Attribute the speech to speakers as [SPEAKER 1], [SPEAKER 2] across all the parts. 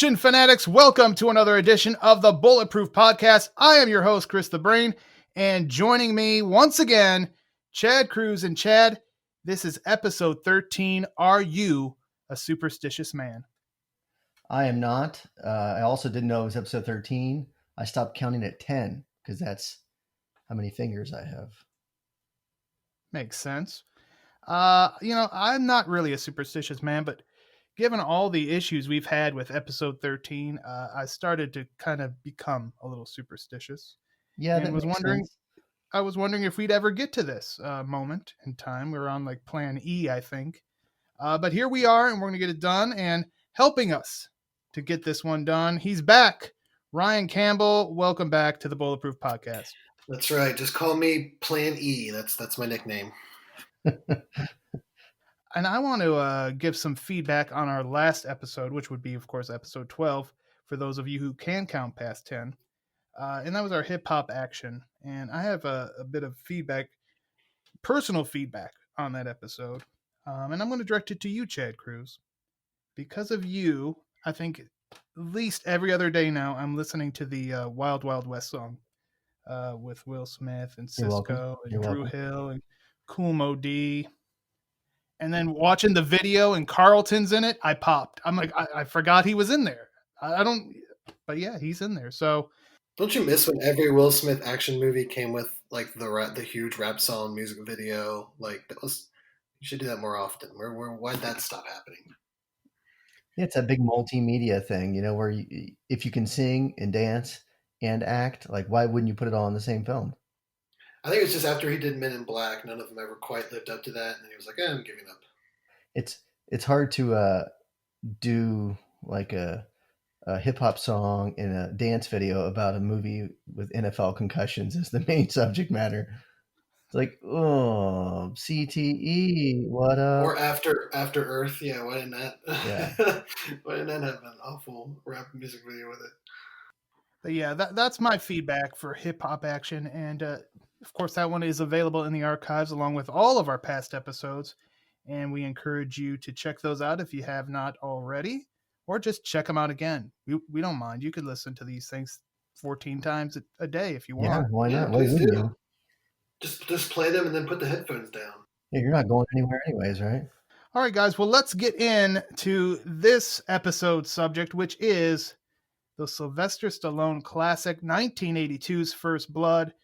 [SPEAKER 1] Action fanatics, welcome to another edition of the Bulletproof Podcast. I am your host, Chris the Brain, and joining me once again, Chad Cruz. And Chad, this is episode 13. Are you a superstitious man?
[SPEAKER 2] I am not. I also didn't know it was episode 13. I stopped counting at 10 because that's how many fingers I have.
[SPEAKER 1] Makes sense. I'm not really a superstitious man, but given all the issues we've had with episode 13, I started to kind of become a little superstitious.
[SPEAKER 2] Yeah,
[SPEAKER 1] and
[SPEAKER 2] that makes sense.
[SPEAKER 1] I was wondering if we'd ever get to this moment in time. We're on like plan E, I think. But here we are, and we're going to get it done. And helping us to get this one done, he's back. Ryan Campbell, welcome back to the Bulletproof Podcast.
[SPEAKER 3] That's right. Just call me Plan E. That's my nickname.
[SPEAKER 1] And I want to give some feedback on our last episode, which would be, of course, episode 12, for those of you who can count past 10. And that was our hip-hop action. And I have a bit of feedback, personal feedback on that episode. And I'm going to direct it to you, Chad Cruz. Because of you, I think at least every other day now, I'm listening to the Wild Wild West song with Will Smith and Cisco and Drew Hill and Kool Mo D. And then watching the video and Carlton's in it, I popped. I'm like, I forgot he was in there. But yeah, he's in there. So
[SPEAKER 3] don't you miss when every Will Smith action movie came with like the huge rap song music video? Like you should do that more often. Why'd that stop happening?
[SPEAKER 2] Yeah, it's a big multimedia thing, where if you can sing and dance and act, like why wouldn't you put it all in the same film?
[SPEAKER 3] I think it's just after he did Men in Black, none of them ever quite lived up to that, and then he was like, I'm giving up.
[SPEAKER 2] It's hard to do like a hip hop song in a dance video about a movie with NFL concussions as the main subject matter. It's like, oh, CTE, what up?
[SPEAKER 3] Or After Earth, yeah. Why didn't that? Yeah. Why didn't that have an awful rap music video with it?
[SPEAKER 1] But yeah, that's my feedback for hip hop action, and of course, that one is available in the archives along with all of our past episodes. And we encourage you to check those out if you have not already, or just check them out again. We don't mind. You could listen to these things 14 times a day if you want.
[SPEAKER 2] Yeah, why not?
[SPEAKER 3] Please do. Just play them and then put the headphones down.
[SPEAKER 2] Yeah, you're not going anywhere anyways, right?
[SPEAKER 1] All right, guys. Well, let's get into this episode subject, which is the Sylvester Stallone classic, 1982's First Blood.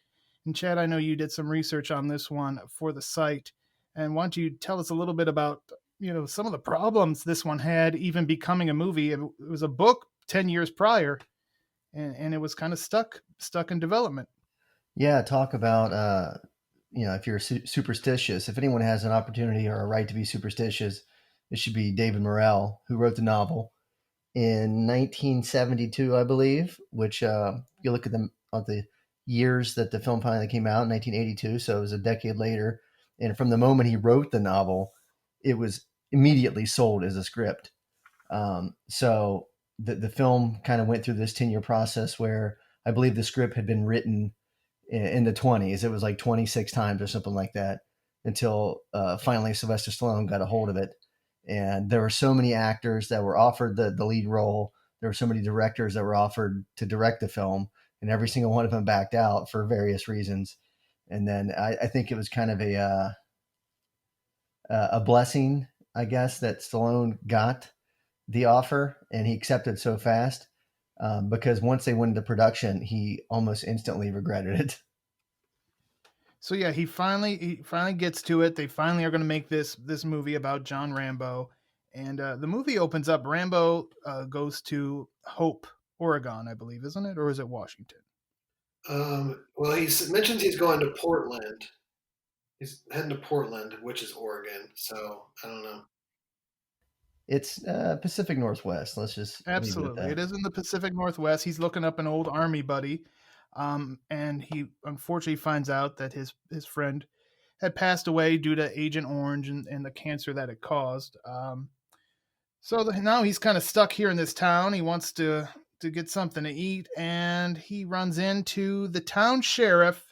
[SPEAKER 1] And Chad, I know you did some research on this one for the site. And why don't you tell us a little bit about, some of the problems this one had, even becoming a movie. It was a book 10 years prior, and it was kind of stuck in development.
[SPEAKER 2] Yeah, talk about, if you're superstitious, if anyone has an opportunity or a right to be superstitious, it should be David Morrell, who wrote the novel in 1972, I believe, which you look at the years that the film finally came out in 1982. So it was a decade later. And from the moment he wrote the novel, it was immediately sold as a script. So the film kind of went through this 10-year process where I believe the script had been written in the 20s. It was like 26 times or something like that until finally Sylvester Stallone got a hold of it. And there were so many actors that were offered the lead role. There were so many directors that were offered to direct the film, and every single one of them backed out for various reasons. And then I think it was kind of a blessing, I guess, that Stallone got the offer and he accepted so fast because once they went into production, he almost instantly regretted it.
[SPEAKER 1] So yeah, he finally gets to it. They finally are going to make this movie about John Rambo, and the movie opens up. Rambo goes to Hope, Oregon, I believe, isn't it, or is it Washington?
[SPEAKER 3] Well, he mentions he's going to Portland. He's heading to Portland, which is Oregon. So I don't know.
[SPEAKER 2] It's Pacific Northwest. Let's just
[SPEAKER 1] absolutely. It is in the Pacific Northwest. He's looking up an old army buddy, and he unfortunately finds out that his friend had passed away due to Agent Orange and the cancer that it caused. So now he's kind of stuck here in this town. He wants to get something to eat, and he runs into the town sheriff,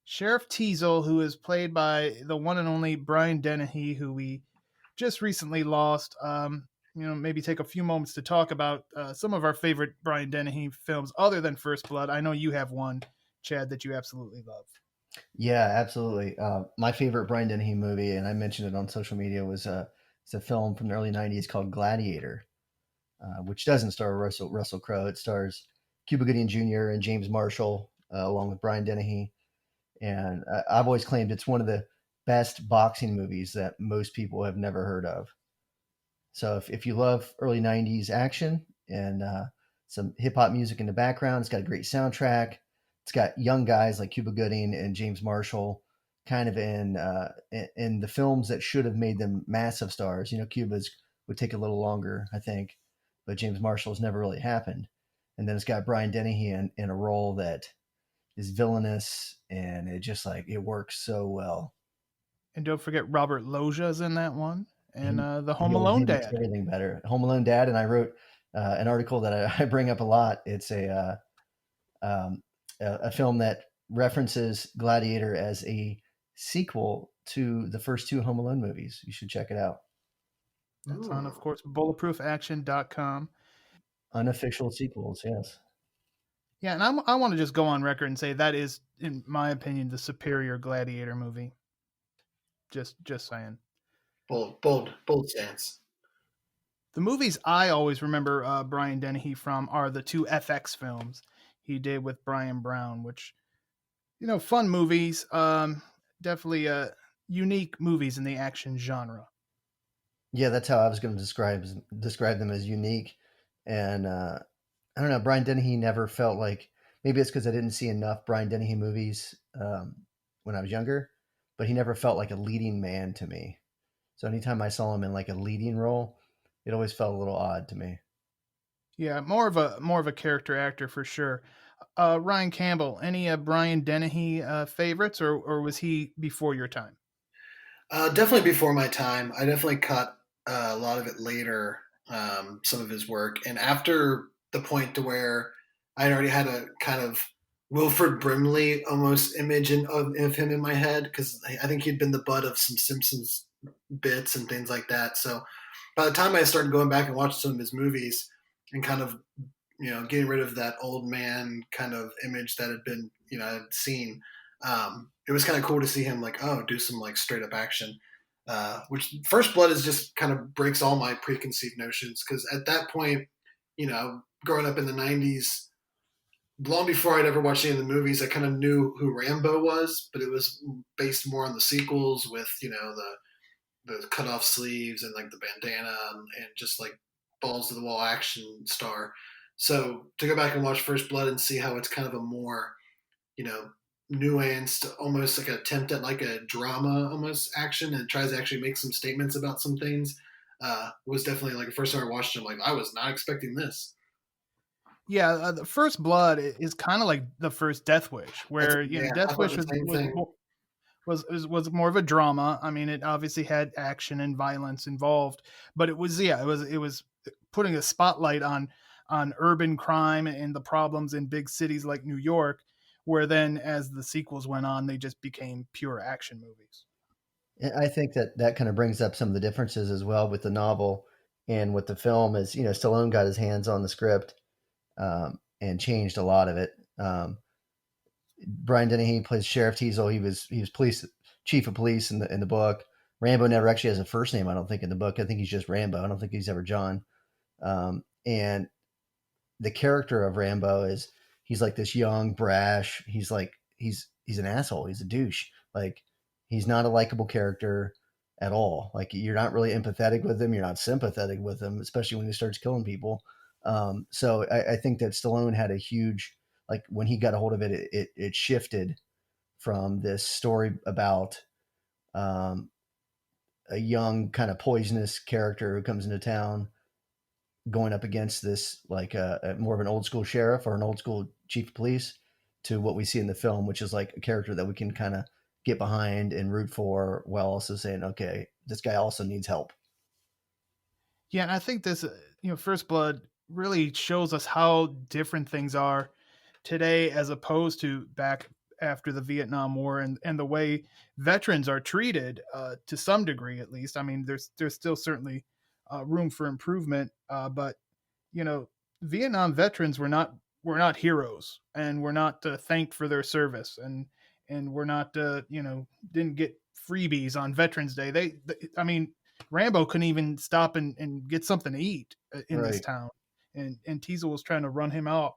[SPEAKER 1] Sheriff Teasel, who is played by the one and only Brian Dennehy, who we just recently lost. maybe take a few moments to talk about some of our favorite Brian Dennehy films other than First Blood. I know you have one, Chad, that you absolutely love.
[SPEAKER 2] Yeah, absolutely. My favorite Brian Dennehy movie, and I mentioned it on social media, was it's a film from the early '90s called Gladiator, which doesn't star Russell Crowe. It stars Cuba Gooding Jr. and James Marshall, along with Brian Dennehy. And I've always claimed it's one of the best boxing movies that most people have never heard of. So if you love early '90s action and some hip hop music in the background, it's got a great soundtrack. It's got young guys like Cuba Gooding and James Marshall, kind of in the films that should have made them massive stars. Cuba's would take a little longer, I think, but James Marshall's never really happened. And then it's got Brian Dennehy in a role that is villainous, and it works so well.
[SPEAKER 1] And don't forget Robert Loggia's in that one, and
[SPEAKER 2] He
[SPEAKER 1] the Home
[SPEAKER 2] he
[SPEAKER 1] Alone
[SPEAKER 2] makes
[SPEAKER 1] dad.
[SPEAKER 2] everything better. Home Alone Dad, and I wrote an article that I bring up a lot. It's a film that references Gladiator as a sequel to the first two Home Alone movies. You should check it out.
[SPEAKER 1] That's on, of course, bulletproofaction.com.
[SPEAKER 2] Unofficial sequels, yes.
[SPEAKER 1] Yeah, and I want to just go on record and say that is, in my opinion, the superior Gladiator movie. Just saying.
[SPEAKER 3] Bold stance.
[SPEAKER 1] The movies I always remember Brian Dennehy from are the two FX films he did with Brian Brown, which, fun movies. Definitely unique movies in the action genre.
[SPEAKER 2] Yeah, that's how I was going to describe them, as unique. And I don't know, Brian Dennehy never felt like, maybe it's because I didn't see enough Brian Dennehy movies when I was younger, but he never felt like a leading man to me. So anytime I saw him in like a leading role, it always felt a little odd to me.
[SPEAKER 1] Yeah, more of a character actor for sure. Ryan Campbell, any Brian Dennehy favorites, or was he before your time?
[SPEAKER 3] Definitely before my time. I definitely caught a lot of it later, some of his work, and after the point to where I already had a kind of Wilford Brimley almost image of him in my head, because I think he'd been the butt of some Simpsons bits and things like that. So by the time I started going back and watching some of his movies and kind of getting rid of that old man kind of image that had been I'd seen, it was kind of cool to see him do some straight up action. Which First Blood is just kind of breaks all my preconceived notions, because at that point, growing up in the '90s, long before I'd ever watched any of the movies, I kind of knew who Rambo was, but it was based more on the sequels with the cut off sleeves and the bandana and just balls to the wall action star. So to go back and watch First Blood and see how it's kind of a more nuanced, almost like an attempt at like a drama almost action, and tries to actually make some statements about some things, was definitely the first time I watched him, I was not expecting this.
[SPEAKER 1] Yeah, the First Blood is kind of like the first Death Wish, where Death Wish was more of a drama. I mean, it obviously had action and violence involved, but it was putting a spotlight on urban crime and the problems in big cities like New York, where then as the sequels went on, they just became pure action movies.
[SPEAKER 2] I think that kind of brings up some of the differences as well with the novel and with the film. Is Stallone got his hands on the script and changed a lot of it. Brian Dennehy plays Sheriff Teasel. He was chief of police in the book. Rambo never actually has a first name, I don't think, in the book. I think he's just Rambo. I don't think he's ever John. And the character of Rambo is, he's like this young, brash. He's an asshole. He's a douche. He's not a likable character at all. You're not really empathetic with him. You're not sympathetic with him, especially when he starts killing people. So I think that Stallone had a huge, when he got a hold of it, it shifted from this story about a young kind of poisonous character who comes into town going up against this more of an old school sheriff or an old school chief of police, to what we see in the film, which is a character that we can kind of get behind and root for, while also saying, okay, this guy also needs help.
[SPEAKER 1] Yeah, and I think this, First Blood really shows us how different things are today as opposed to back after the Vietnam War, and the way veterans are treated to some degree, at least. I mean, there's still certainly room for improvement. But Vietnam veterans were not heroes, and were not thanked for their service, and were not didn't get freebies on Veterans Day. I mean, Rambo couldn't even stop and get something to eat in this
[SPEAKER 2] Right.
[SPEAKER 1] town, and Teasel was trying to run him out.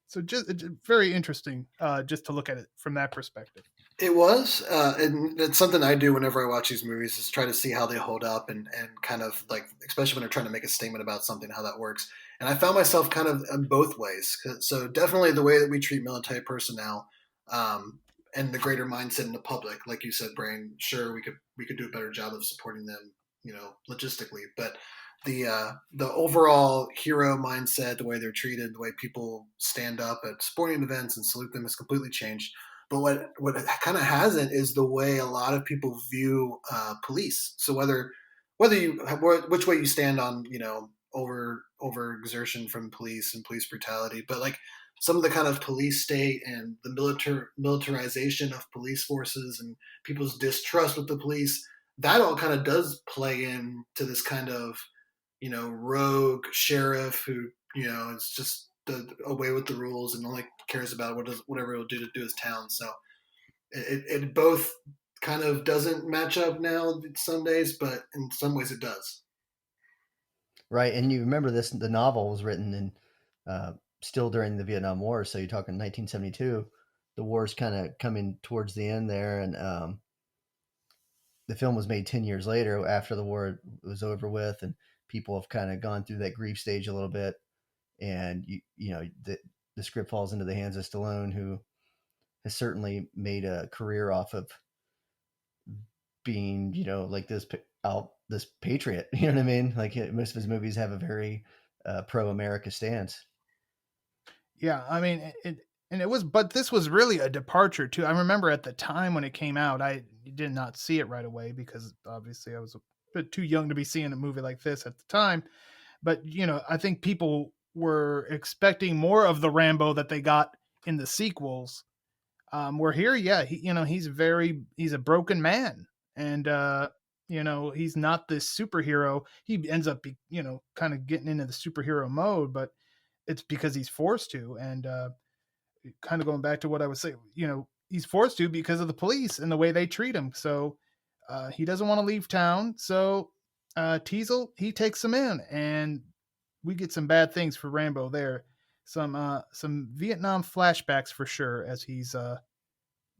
[SPEAKER 1] So just very interesting, just to look at it from that perspective.
[SPEAKER 3] It was, and it's something I do whenever I watch these movies is try to see how they hold up and kind of like, especially when they're trying to make a statement about something, how that works. And I found myself kind of in both ways. So definitely the way that we treat military personnel, and the greater mindset in the public, like you said, Brain. Sure, we could do a better job of supporting them, logistically, but the overall hero mindset, the way they're treated, the way people stand up at sporting events and salute them has completely changed. But what kind of hasn't is the way a lot of people view police. So which way you stand on over exertion from police and police brutality, but like some of the kind of police state and the militarization of police forces and people's distrust with the police, that all kind of does play into this kind of rogue sheriff who is just away with the rules and only cares about whatever he'll do to do his town. So it both kind of doesn't match up now some days, but in some ways it does.
[SPEAKER 2] Right. And you remember this, the novel was written in still during the Vietnam War. So you're talking 1972. The war's kind of coming towards the end there. And the film was made 10 years later after the war was over with. And people have kind of gone through that grief stage a little bit. And, the script falls into the hands of Stallone, who has certainly made a career off of being, like this patriot. You know what I mean? Like most of his movies have a very pro-America stance.
[SPEAKER 1] Yeah, I mean, but this was really a departure too. I remember at the time when it came out, I did not see it right away because obviously I was a bit too young to be seeing a movie like this at the time. But I think people were expecting more of the Rambo that they got in the sequels. Where here, yeah, he's a broken man, and he's not this superhero. He ends up kind of getting into the superhero mode, but it's because he's forced to. And kind of going back to what I was saying, he's forced to because of the police and the way they treat him. So he doesn't want to leave town. So Teasel, he takes him in, and we get some bad things for Rambo there. Some Vietnam flashbacks for sure as he's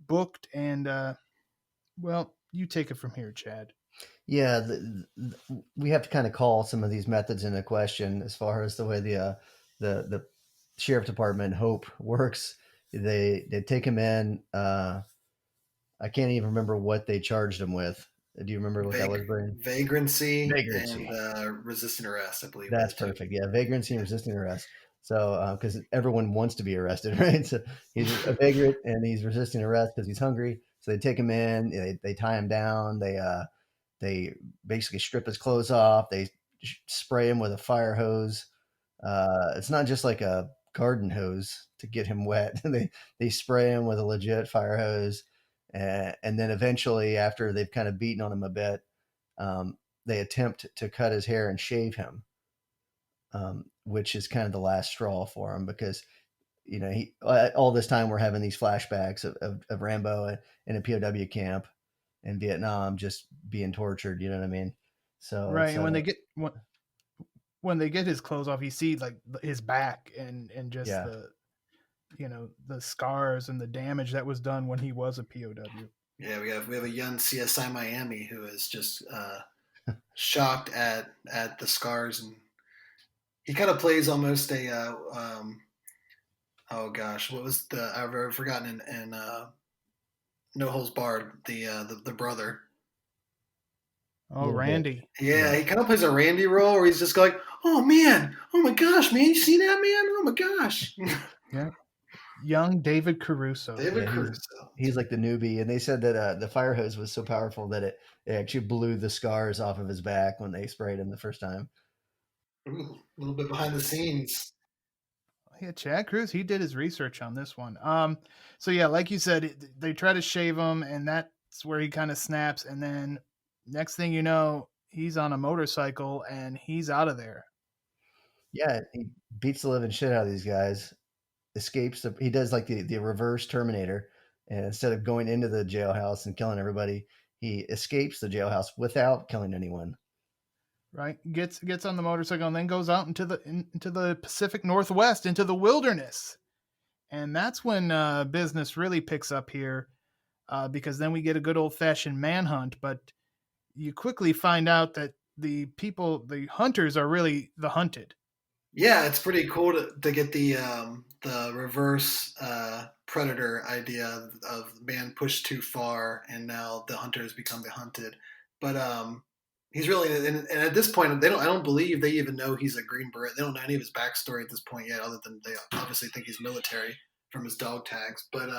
[SPEAKER 1] booked. And well, you take it from here, Chad.
[SPEAKER 2] Yeah, we have to kind of call some of these methods into question as far as the way the sheriff department Hope works. They take him in. I can't even remember what they charged him with. Do you remember what that was, Brian?
[SPEAKER 3] Vagrancy and resisting arrest, I believe.
[SPEAKER 2] That's perfect. Yeah, vagrancy and resisting arrest. So, because everyone wants to be arrested, right? So he's a vagrant and he's resisting arrest because he's hungry. So they take him in. They tie him down. They basically strip his clothes off. They spray him with a fire hose. It's not just like a garden hose to get him wet. They spray him with a legit fire hose. And then eventually, after they've kind of beaten on him a bit, they attempt to cut his hair and shave him, which is kind of the last straw for him because, he all this time we're having these flashbacks of Rambo in a POW camp in Vietnam just being tortured. You know what I mean? So
[SPEAKER 1] right, and when they get his clothes off, you see like his back and just the scars and the damage that was done when he was a POW.
[SPEAKER 3] Yeah, we have a young CSI Miami who is just shocked at the scars, and he kind of plays almost a oh gosh, what was I've forgotten in No Holds Barred, the brother.
[SPEAKER 1] Oh, Randy.
[SPEAKER 3] Yeah, he kind of plays a Randy role where he's just like, oh man, oh my gosh, man, you see that, man? Oh my gosh.
[SPEAKER 1] Yeah. Young David Caruso.
[SPEAKER 2] He's like the newbie, and they said that the fire hose was so powerful that it actually blew the scars off of his back when they sprayed him the first time.
[SPEAKER 3] Ooh, a little bit behind the scenes.
[SPEAKER 1] Yeah, Chad Cruz, he did his research on this one. So yeah, like you said, they try to shave him, and that's where he kind of snaps. And then next thing you know, he's on a motorcycle and he's out of there.
[SPEAKER 2] Yeah, he beats the living shit out of these guys. Escapes. He does like the reverse Terminator, and instead of going into the jailhouse and killing everybody, he escapes the jailhouse without killing anyone.
[SPEAKER 1] Right, gets on the motorcycle and then goes out into the Pacific Northwest, into the wilderness, and that's when business really picks up here, because then we get a good old fashioned manhunt. But you quickly find out that the hunters, are really the hunted.
[SPEAKER 3] Yeah, it's pretty cool to get the reverse predator idea of man pushed too far, and now the hunters become the hunted. But he's really, and at this point, I don't believe they even know he's a Green Beret. They don't know any of his backstory at this point yet, other than they obviously think he's military from his dog tags. But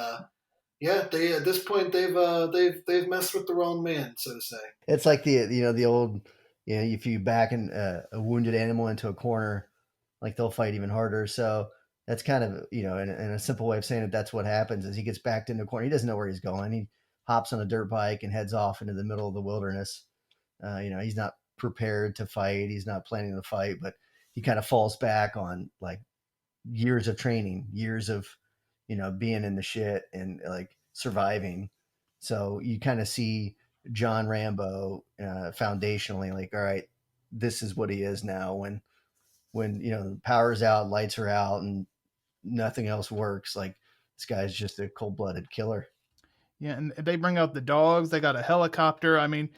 [SPEAKER 3] yeah, they at this point they've messed with the wrong man, so to say.
[SPEAKER 2] It's like the old, if you back a wounded animal into a corner, like they'll fight even harder. So that's kind of, in a simple way of saying it, that's what happens is he gets backed into a corner. He doesn't know where he's going. He hops on a dirt bike and heads off into the middle of the wilderness. He's not prepared to fight. He's not planning to fight, but he kind of falls back on like years of training, years of, being in the shit and like surviving. So you kind of see John Rambo foundationally like, all right, this is what he is now when the power's out, lights are out, and nothing else works. Like this guy's just a cold-blooded killer.
[SPEAKER 1] Yeah, and they bring out the dogs. They got a helicopter. I mean,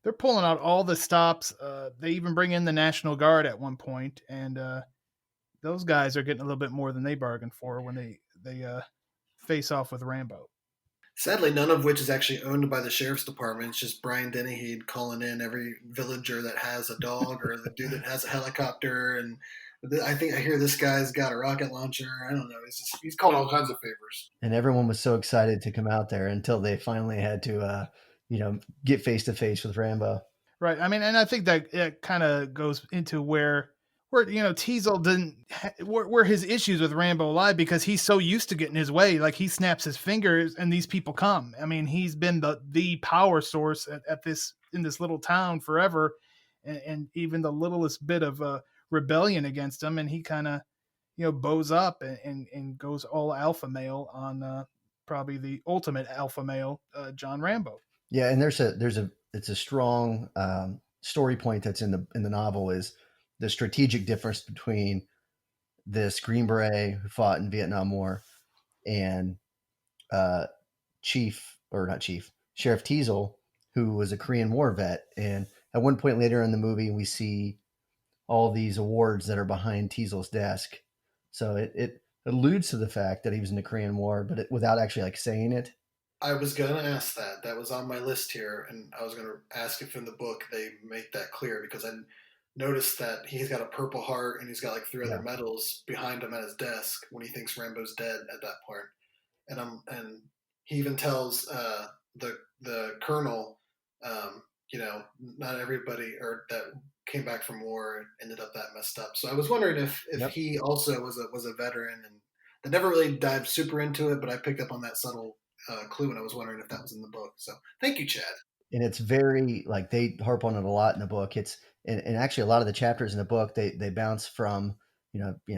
[SPEAKER 1] they're pulling out all the stops. They even bring in the National Guard at one point, and those guys are getting a little bit more than they bargained for when they face off with Rambo.
[SPEAKER 3] Sadly, none of which is actually owned by the sheriff's department. It's just Brian Dennehy calling in every villager that has a dog or the dude that has a helicopter. And I think I hear this guy's got a rocket launcher. I don't know. He's calling all kinds of favors.
[SPEAKER 2] And everyone was so excited to come out there until they finally had to, get face to face with Rambo.
[SPEAKER 1] Right. I mean, and I think that it kind of goes into where Teasel didn't where his issues with Rambo lie, because he's so used to getting his way. Like he snaps his fingers and these people come. I mean, he's been the power source in this little town forever, and even the littlest bit of rebellion against him, and he kind of bows up and goes all alpha male on probably the ultimate alpha male, John Rambo.
[SPEAKER 2] Yeah, and it's a strong story point that's in the novel is the strategic difference between this Green Beret who fought in Vietnam War and Sheriff Teasel, who was a Korean War vet. And at one point later in the movie, we see all these awards that are behind Teasel's desk. So it alludes to the fact that he was in the Korean War, but without actually like saying it.
[SPEAKER 3] I was going to ask that. That was on my list here, and I was going to ask if in the book they make that clear, because I noticed that he's got a Purple Heart and he's got like 3 other medals behind him at his desk when he thinks Rambo's dead at that point. And he even tells the colonel, not everybody or that came back from war ended up that messed up. So I was wondering if he also was a veteran, and they never really dived super into it, but I picked up on that subtle clue, and I was wondering if that was in the book. So thank you, Chad.
[SPEAKER 2] And it's very like they harp on it a lot in the book. It's and actually a lot of the chapters in the book they bounce from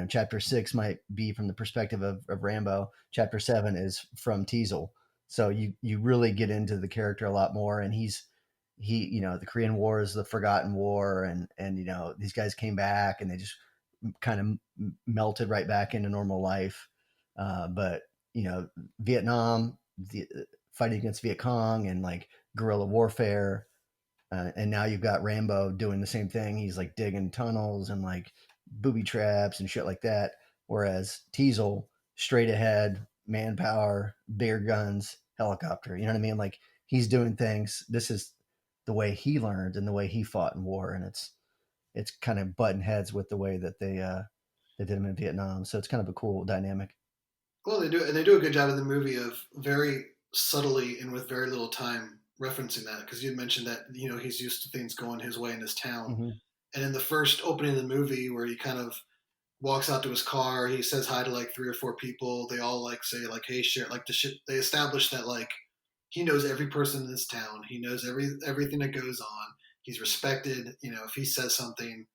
[SPEAKER 2] chapter 6 might be from the perspective of Rambo. Chapter 7 is from Teasel. So you really get into the character a lot more. And he the Korean War is the forgotten war, and these guys came back and they just kind of melted right back into normal life. But Vietnam, the fighting against Viet Cong and like guerrilla warfare. And now you've got Rambo doing the same thing. He's like digging tunnels and like booby traps and shit like that. Whereas Teasel, straight ahead, manpower, bigger guns, helicopter. You know what I mean? Like he's doing things. This is the way he learned and the way he fought in war. And it's kind of butting heads with the way that they did him in Vietnam. So it's kind of a cool dynamic.
[SPEAKER 3] Well, they do a good job in the movie of very subtly and with very little time referencing that, because you mentioned that he's used to things going his way in his town.
[SPEAKER 2] Mm-hmm.
[SPEAKER 3] And in the first opening of the movie, where he kind of walks out to his car, he says hi to like 3 or 4 people. They all like say like, "Hey, share." Like the shit. They establish that like he knows every person in this town. He knows everything that goes on. He's respected. If he says something,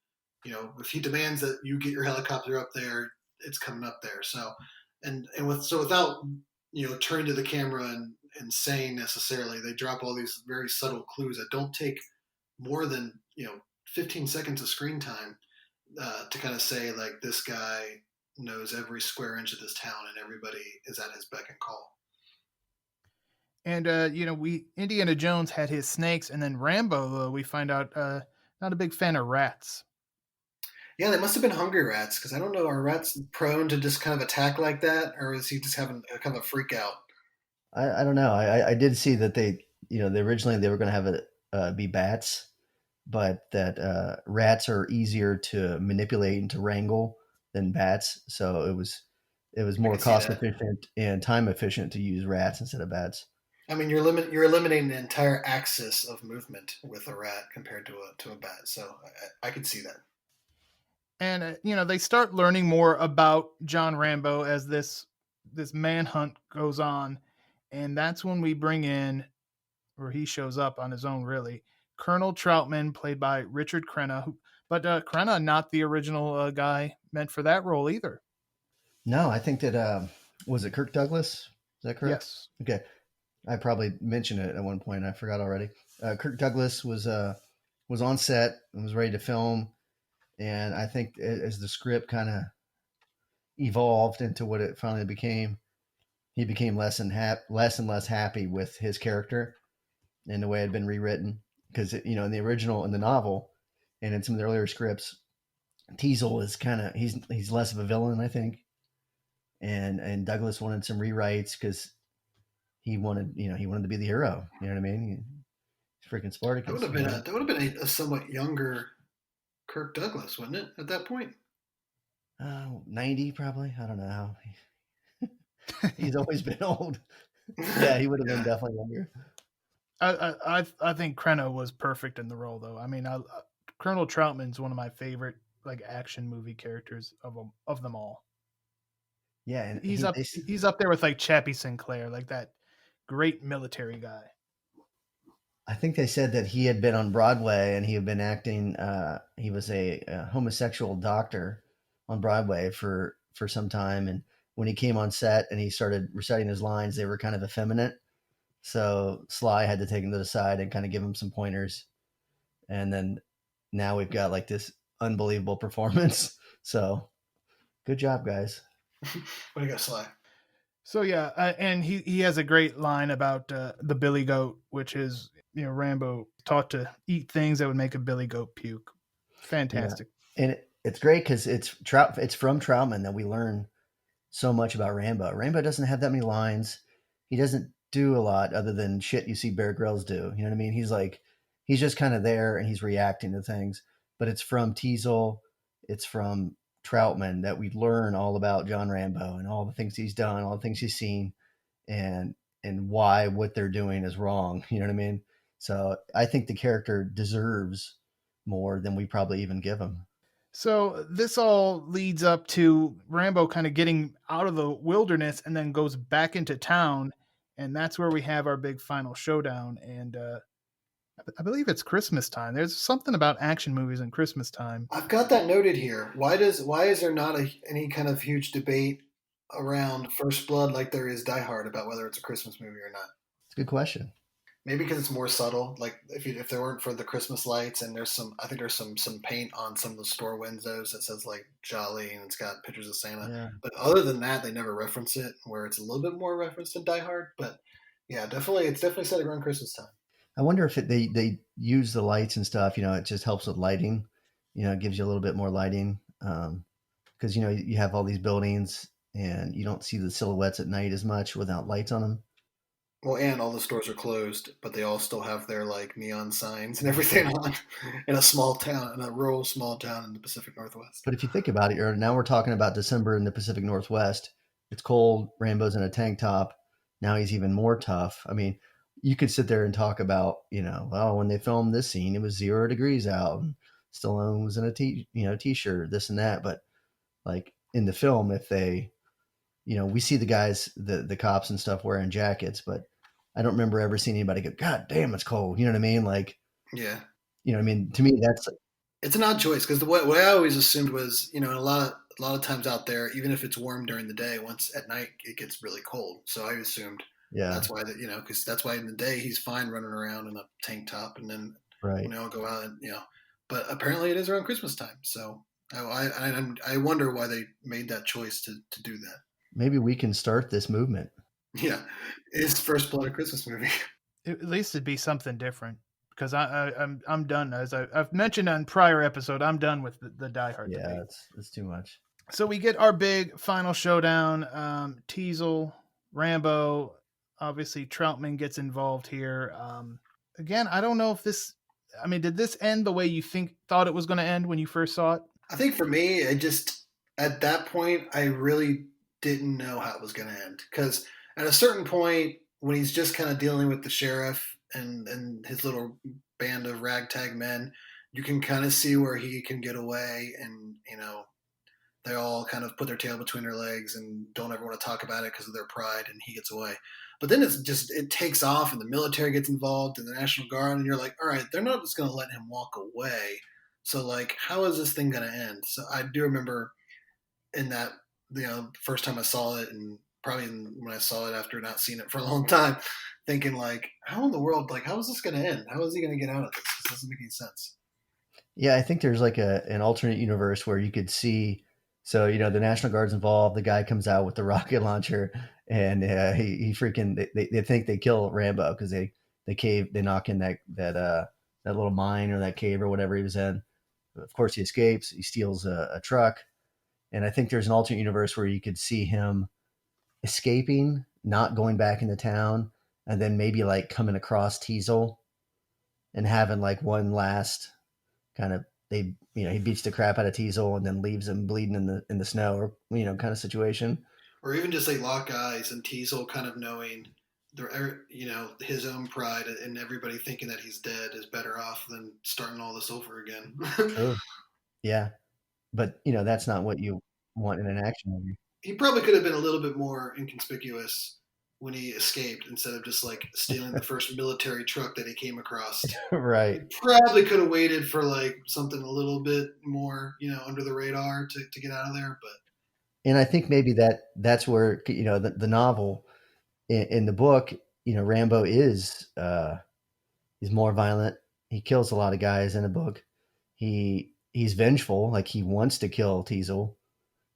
[SPEAKER 3] if he demands that you get your helicopter up there, it's coming up there. So, without turning to the camera and saying necessarily, they drop all these very subtle clues that don't take more than 15 seconds of screen time to kind of say like this guy knows every square inch of this town and everybody is at his beck and call.
[SPEAKER 1] And Indiana Jones had his snakes, and then Rambo, we find out not a big fan of rats.
[SPEAKER 3] Yeah, they must have been hungry rats, because I don't know, are rats prone to just kind of attack like that, or is he just having a kind of a freak out?
[SPEAKER 2] I don't know. I did see that they originally they were going to have it be bats, but that rats are easier to manipulate and to wrangle than bats. So it was more cost efficient and time efficient to use rats instead of bats.
[SPEAKER 3] I mean, you're eliminating the entire axis of movement with a rat compared to a bat. So I could see that.
[SPEAKER 1] And they start learning more about John Rambo as this manhunt goes on, and that's when we bring in, or he shows up on his own, really, Colonel Troutman, played by Richard Crenna, but Crenna not the original guy meant for that role either.
[SPEAKER 2] No, I think that was it Kirk Douglas? Is that correct?
[SPEAKER 1] Yes.
[SPEAKER 2] Okay, I probably mentioned it at one point. I forgot already. Kirk Douglas was on set and was ready to film. And I think as the script kind of evolved into what it finally became, he became less and less happy with his character and the way it had been rewritten. Because in the original, in the novel, and in some of the earlier scripts, Teasel is he's less of a villain, I think. And Douglas wanted some rewrites because he wanted to be the hero. You know what I mean? Freaking Spartacus.
[SPEAKER 3] That would have been a somewhat younger Kirk Douglas, wasn't it, at that point?
[SPEAKER 2] 90 probably. I don't know how. He's always been old. Yeah, he would have been definitely younger.
[SPEAKER 1] I think Crenna was perfect in the role, though. I mean, Colonel Troutman's one of my favorite action movie characters of them all.
[SPEAKER 2] Yeah, and
[SPEAKER 1] he's up there with Chappie Sinclair, that great military guy.
[SPEAKER 2] I think they said that he had been on Broadway and he had been acting. He was a homosexual doctor on Broadway for some time. And when he came on set and he started reciting his lines, they were kind of effeminate. So Sly had to take him to the side and kind of give him some pointers. And then now we've got this unbelievable performance. So good job, guys.
[SPEAKER 3] What do you got, Sly?
[SPEAKER 1] So yeah, and he has a great line about the billy goat, which is Rambo taught to eat things that would make a billy goat puke. Fantastic.
[SPEAKER 2] Yeah. And it's great because it's from Troutman that we learn so much about Rambo. Rambo doesn't have that many lines. He doesn't do a lot other than shit you see Bear Grylls do. You know what I mean? He's just kind of there and he's reacting to things. But it's from Teasel, it's from Troutman that we learn all about John Rambo and all the things he's done, all the things he's seen, and why what they're doing is wrong. You know what I mean? So I think the character deserves more than we probably even give him.
[SPEAKER 1] So this all leads up to Rambo kind of getting out of the wilderness and then goes back into town. And that's where we have our big final showdown. And I believe it's Christmas time. There's something about action movies in Christmas time.
[SPEAKER 3] I've got that noted here. Why is there not any kind of huge debate around First Blood like there is Die Hard about whether it's a Christmas movie or not?
[SPEAKER 2] It's a good question.
[SPEAKER 3] Maybe because it's more subtle. Like if there weren't for the Christmas lights and I think there's some paint on some of the store windows that says Jolly and it's got pictures of Santa.
[SPEAKER 2] Yeah.
[SPEAKER 3] But other than that, they never reference it. Where it's a little bit more referenced in Die Hard. But yeah, it's definitely set around Christmas time.
[SPEAKER 2] I wonder if they use the lights and stuff. It just helps with lighting. It gives you a little bit more lighting because you have all these buildings and you don't see the silhouettes at night as much without lights on them.
[SPEAKER 3] Well, and all the stores are closed, but they all still have their neon signs and everything on in a rural small town in the Pacific Northwest.
[SPEAKER 2] But if you think about it, now we're talking about December in the Pacific Northwest. It's cold. Rambo's in a tank top. Now he's even more tough. I mean, you could sit there and talk about, when they filmed this scene, it was 0 degrees out and Stallone was in a t-shirt, this and that. But in the film, if they, we see the guys, the cops and stuff wearing jackets, but I don't remember ever seeing anybody go, God damn, it's cold. You know what I mean?
[SPEAKER 3] Yeah.
[SPEAKER 2] You know, I mean, to me, that's
[SPEAKER 3] It's an odd choice because what I always assumed was, a lot of times out there, even if it's warm during the day, once at night it gets really cold. So I assumed
[SPEAKER 2] yeah,
[SPEAKER 3] that's why because that's why in the day he's fine running around in a tank top, and then
[SPEAKER 2] right.
[SPEAKER 3] when they all go out, and But apparently it is around Christmas time, so I wonder why they made that choice to do that.
[SPEAKER 2] Maybe we can start this movement.
[SPEAKER 3] Yeah, it's First Blood, a Christmas movie.
[SPEAKER 1] At least it'd be something different, because I'm done. As I've mentioned on prior episode, I'm done with the Die Hard
[SPEAKER 2] Yeah,
[SPEAKER 1] debate.
[SPEAKER 2] it's too much.
[SPEAKER 1] So we get our big final showdown. Teasel, Rambo, obviously Troutman gets involved here. Again, I don't know if this. I mean, did this end the way you thought it was going to end when you first saw it?
[SPEAKER 3] I think for me, at that point, I really didn't know how it was going to end, because at a certain point, when he's just kind of dealing with the sheriff and his little band of ragtag men, you can kind of see where he can get away, and they all kind of put their tail between their legs and don't ever want to talk about it because of their pride, and he gets away. But then it takes off, and the military gets involved, and the National Guard, and you're like, all right, they're not just going to let him walk away. So like, how is this thing going to end? So I do remember in that, first time I saw it, and probably when I saw it after not seeing it for a long time, thinking like, how in the world, like, how is this going to end? How is he going to get out of this? This doesn't make any sense.
[SPEAKER 2] Yeah, I think there's like an alternate universe where you could see. So the National Guard's involved. The guy comes out with the rocket launcher, and he freaking they think they kill Rambo because they knock in that little mine or that cave or whatever he was in. Of course, he escapes. He steals a truck, and I think there's an alternate universe where you could see him escaping, not going back into town, and then maybe like coming across Teasel and having like one last kind of he beats the crap out of Teasel and then leaves him bleeding in the snow, or kind of situation.
[SPEAKER 3] Or even just like lock eyes and Teasel kind of knowing his own pride, and everybody thinking that he's dead is better off than starting all this over again.
[SPEAKER 2] True. Yeah, but that's not what you want in an action movie.
[SPEAKER 3] He probably could have been a little bit more inconspicuous when he escaped, instead of just like stealing the first military truck that he came across.
[SPEAKER 2] Right.
[SPEAKER 3] He probably could have waited for like something a little bit more, under the radar to get out of there. But
[SPEAKER 2] And I think maybe that's where the novel in the book, Rambo is more violent. He kills a lot of guys in the book. He's vengeful, like he wants to kill Teasel,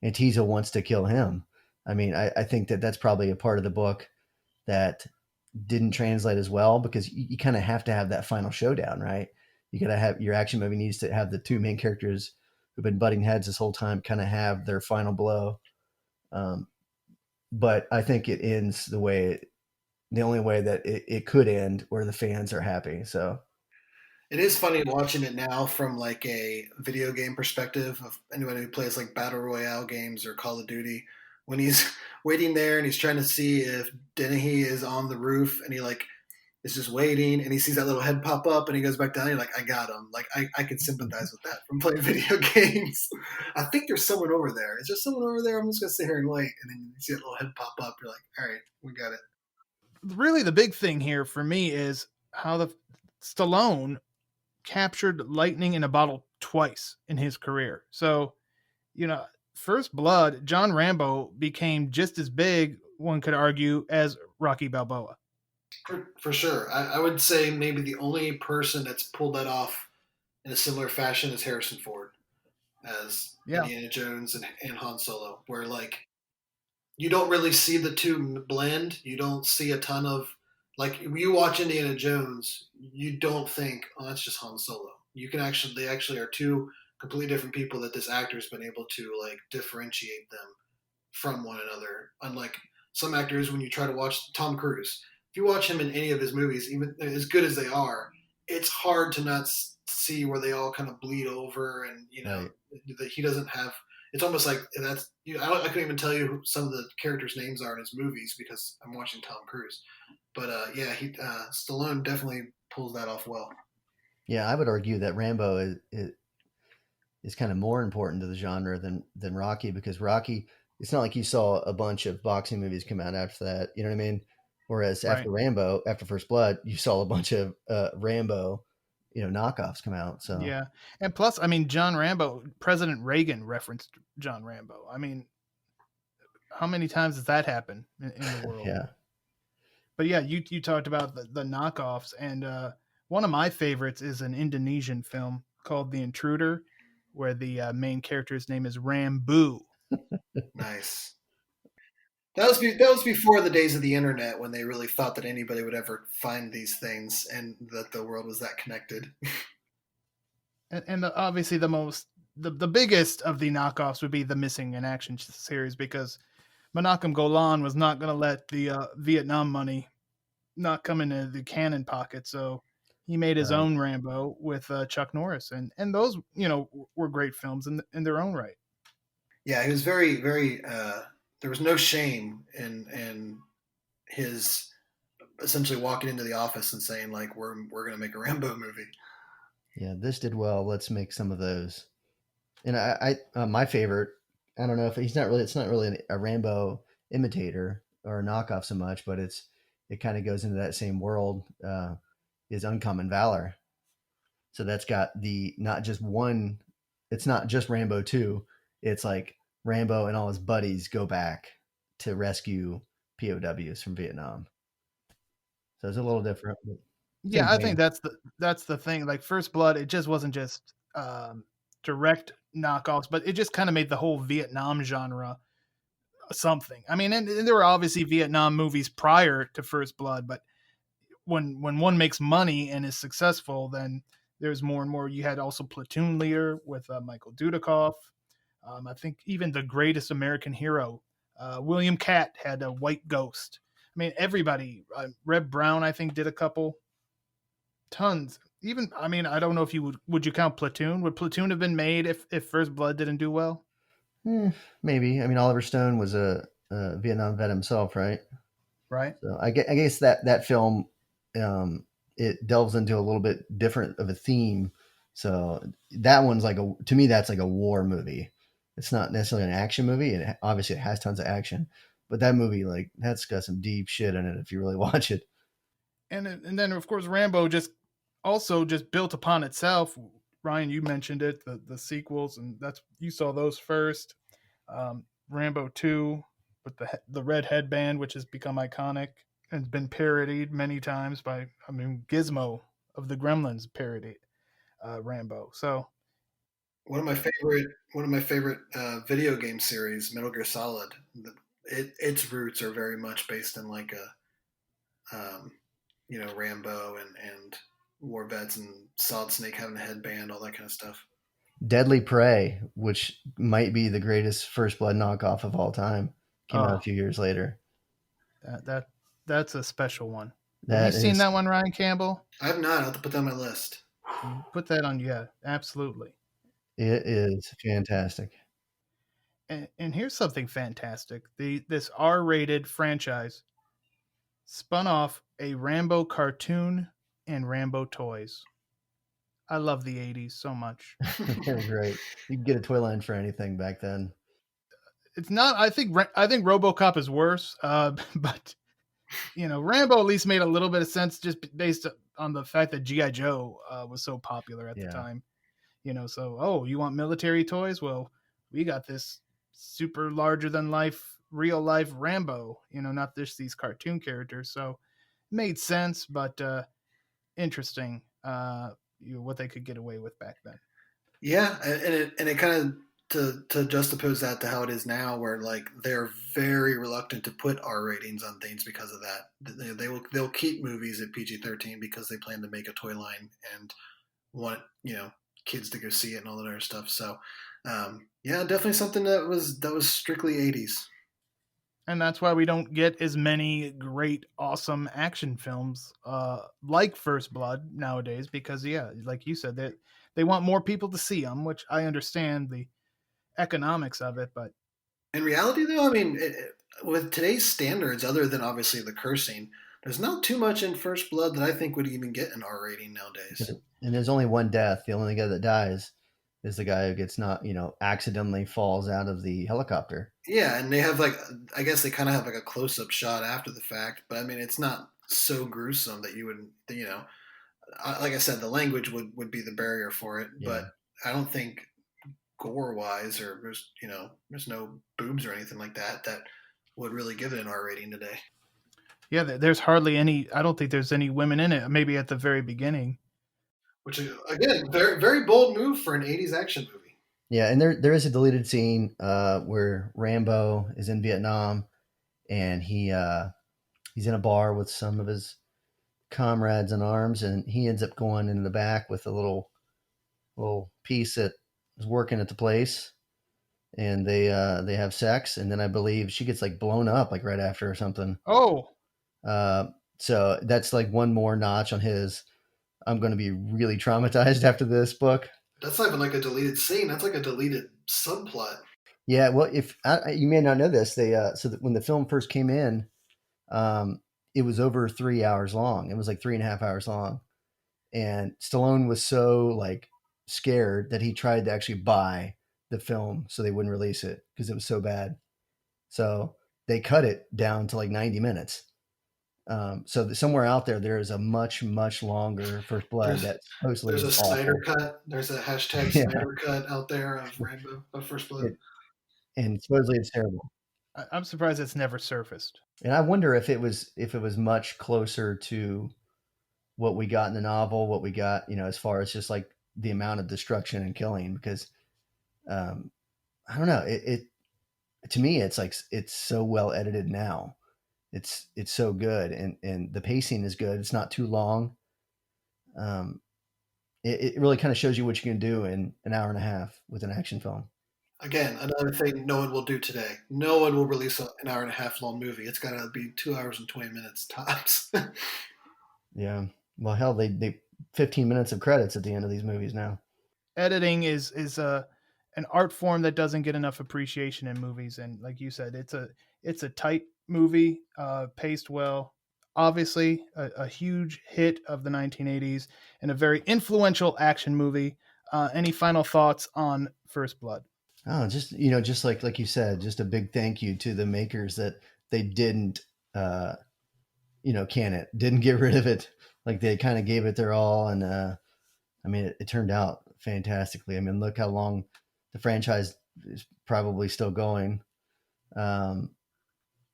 [SPEAKER 2] and Teasel wants to kill him. I mean, I think that's probably a part of the book that didn't translate as well, because you kind of have to have that final showdown, right? You gotta have your action movie needs to have the two main characters who've been butting heads this whole time kind of have their final blow. But I think it ends the only way that it could end, where the fans are happy. So
[SPEAKER 3] it is funny watching it now from like a video game perspective of anyone who plays like battle royale games or Call of Duty. When he's waiting there and he's trying to see if Dennehy is on the roof, and he like is just waiting, and he sees that little head pop up, and he goes back down. You're like, I got him. Like I can sympathize with that from playing video games. I think there's someone over there. Is there someone over there? I'm just gonna sit here and wait, and then you see that little head pop up. You're like, all right, we got it.
[SPEAKER 1] Really, the big thing here for me is how the Stallone captured lightning in a bottle twice in his career. So, First Blood, John Rambo became just as big, one could argue, as Rocky Balboa.
[SPEAKER 3] For sure. I would say maybe the only person that's pulled that off in a similar fashion is Harrison Ford as Indiana Jones and Han Solo, where like you don't really see the two blend. You don't see a ton of, like, you watch Indiana Jones, you don't think, oh, that's just Han Solo. They actually are two completely different people that this actor's been able to like differentiate them from one another. Unlike some actors, when you try to watch Tom Cruise, if you watch him in any of his movies, even as good as they are, it's hard to not see where they all kind of bleed over, and that he doesn't have. It's almost like that's. I couldn't even tell you who some of the characters' names are in his movies because I'm watching Tom Cruise. But Stallone definitely pulls that off well.
[SPEAKER 2] Yeah, I would argue that Rambo is kind of more important to the genre than Rocky, because Rocky, it's not like you saw a bunch of boxing movies come out after that. You know what I mean? Whereas after Rambo, after First Blood, you saw a bunch of Rambo knockoffs come out. So
[SPEAKER 1] Yeah. And plus, I mean, John Rambo, President Reagan referenced John Rambo. I mean, how many times has that happened in the world?
[SPEAKER 2] yeah.
[SPEAKER 1] But yeah, you talked about the knockoffs, and one of my favorites is an Indonesian film called The Intruder, where the main character's name is Rambo.
[SPEAKER 3] Nice. That was before the days of the internet when they really thought that anybody would ever find these things and that the world was that connected.
[SPEAKER 1] And obviously the biggest of the knockoffs would be the Missing in Action series, because Menachem Golan was not going to let the Vietnam money not come into the cannon pocket, so he made his
[SPEAKER 2] Right.
[SPEAKER 1] own Rambo with Chuck Norris, and those were great films in their own right.
[SPEAKER 3] Yeah, he was very, very. There was no shame in his essentially walking into the office and saying like, "We're going to make a Rambo movie."
[SPEAKER 2] Yeah, this did well. Let's make some of those. And I my favorite. I don't know if it's not really a Rambo imitator or a knockoff so much, but it kind of goes into that same world. Is Uncommon Valor. So that's got not just one. It's not just Rambo 2. It's like Rambo and all his buddies go back to rescue POWs from Vietnam. So it's a little different.
[SPEAKER 1] Yeah, I think that's the thing. Like First Blood, it just wasn't just direct knockoffs, but it just kind of made the whole Vietnam genre something. I mean, and there were obviously Vietnam movies prior to First Blood, but when one makes money and is successful, then there's more and more. You had also Platoon Leader with Michael Dudikoff. I think even The Greatest American Hero, William Catt had a White Ghost. I mean, everybody. Reb Brown, I think, did a couple. Tons. Even, I mean, I don't know if you would you count Platoon? Would Platoon have been made if First Blood didn't do well?
[SPEAKER 2] Maybe. I mean, Oliver Stone was a Vietnam vet himself, right?
[SPEAKER 1] Right.
[SPEAKER 2] So I guess that film it delves into a little bit different of a theme. So that one's to me that's like a war movie. It's not necessarily an action movie. And obviously it has tons of action, but that movie that's got some deep shit in it if you really watch it.
[SPEAKER 1] And then of course Rambo just built upon itself. Ryan, you mentioned it, the sequels, and you saw those first. Rambo 2 with the red headband, which has become iconic and been parodied many times by, I mean, Gizmo of the Gremlins parodied Rambo. So
[SPEAKER 3] one of my favorite video game series, Metal Gear Solid. Its roots are very much based in like Rambo and war vets and Solid Snake having a headband, all that kind of stuff.
[SPEAKER 2] Deadly Prey, which might be the greatest First Blood knockoff of all time, came out a few years later.
[SPEAKER 1] That's a special one.
[SPEAKER 2] Have
[SPEAKER 1] you seen that one, Ryan Campbell?
[SPEAKER 3] I have not. I'll have to put that on my list.
[SPEAKER 1] Put that on, yeah, absolutely.
[SPEAKER 2] It is fantastic.
[SPEAKER 1] And here's something fantastic. This R-rated franchise spun off a Rambo cartoon and Rambo toys. I love the 80s so much.
[SPEAKER 2] They're great. You could get a toy line for anything back then.
[SPEAKER 1] It's not. I think RoboCop is worse, but Rambo at least made a little bit of sense just based on the fact that G.I. Joe was so popular at the time. So you want military toys? Well, we got this super larger than life, real life Rambo. Not just these cartoon characters. So it made sense, but interesting. What they could get away with back then.
[SPEAKER 3] Yeah, and it kind of to juxtapose that to how it is now, where like they're very reluctant to put R ratings on things because of that. They'll keep movies at PG-13 because they plan to make a toy line and want kids to go see it and all that other stuff. So yeah, definitely something that was strictly 80s.
[SPEAKER 1] And that's why we don't get as many great, awesome action films like First Blood nowadays. Because, yeah, like you said, they want more people to see them, which I understand the economics of it. But
[SPEAKER 3] in reality, though, I mean, with today's standards, other than obviously the cursing, there's not too much in First Blood that I think would even get an R rating nowadays.
[SPEAKER 2] And there's only one death. The only guy that dies is the guy who gets accidentally falls out of the helicopter.
[SPEAKER 3] Yeah, and they have I guess they kind of have like a close-up shot after the fact, but I mean, it's not so gruesome that you would, like I said, the language would be the barrier for it,
[SPEAKER 2] Yeah.
[SPEAKER 3] but I don't think gore wise or there's no boobs or anything like that would really give it an R rating today.
[SPEAKER 1] Yeah, there's hardly any. I don't think there's any women in it. Maybe at the very beginning.
[SPEAKER 3] Which again, very very bold move for an '80s action movie.
[SPEAKER 2] Yeah, and there is a deleted scene where Rambo is in Vietnam, and he's in a bar with some of his comrades in arms, and he ends up going in the back with a little piece that is working at the place, and they have sex, and then I believe she gets like blown up like right after or something.
[SPEAKER 1] Oh,
[SPEAKER 2] So that's like one more notch on his. I'm going to be really traumatized after this book.
[SPEAKER 3] That's not even like a deleted scene. That's like a deleted subplot.
[SPEAKER 2] Yeah, well, if you may not know this, they so that when the film first came in, it was over 3 hours long. It was like 3.5 hours long, and Stallone was so like scared that he tried to actually buy the film so they wouldn't release it because it was so bad. So they cut it down to like 90 minutes. So somewhere out there is a much longer First Blood that supposedly
[SPEAKER 3] there's a
[SPEAKER 2] is
[SPEAKER 3] Snyder
[SPEAKER 2] awful.
[SPEAKER 3] cut. There's a hashtag
[SPEAKER 2] Yeah,
[SPEAKER 3] Snyder cut out there of Rambo of First Blood.
[SPEAKER 2] and supposedly it's terrible.
[SPEAKER 1] I'm surprised it's never surfaced.
[SPEAKER 2] And I wonder if it was much closer to what we got in the novel, what we got, as far as just like the amount of destruction and killing, because I don't know, it to me it's like it's so well edited now. It's so good, and the pacing is good. It's not too long. Um, it really kind of shows you what you can do in an hour and a half with an action film.
[SPEAKER 3] Again, another thing no one will do today. No one will release an hour and a half long movie. It's got to be 2 hours and 20 minutes tops.
[SPEAKER 2] Yeah. Well, hell, they 15 minutes of credits at the end of these movies now.
[SPEAKER 1] Editing is an art form that doesn't get enough appreciation in movies, and like you said, it's a tight movie, paced well. Obviously, a huge hit of the 1980s and a very influential action movie. Any final thoughts on First Blood?
[SPEAKER 2] Oh, just like you said, just a big thank you to the makers that they didn't, can it, didn't get rid of it. Like they kind of gave it their all, and I mean, it turned out fantastically. I mean, look how long the franchise is probably still going.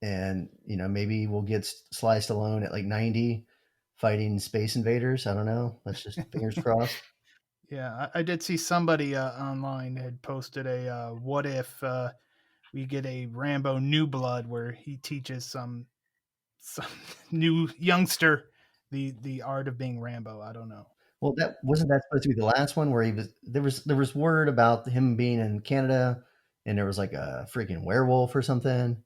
[SPEAKER 2] And maybe we'll get Sly Stallone at like 90 fighting space invaders. I don't know. Let's just fingers crossed.
[SPEAKER 1] Yeah, I did see somebody online had posted a what if we get a Rambo New Blood where he teaches some new youngster the art of being Rambo. I don't know.
[SPEAKER 2] Well, that wasn't that supposed to be the last one where he was there was word about him being in Canada, and there was like a freaking werewolf or something.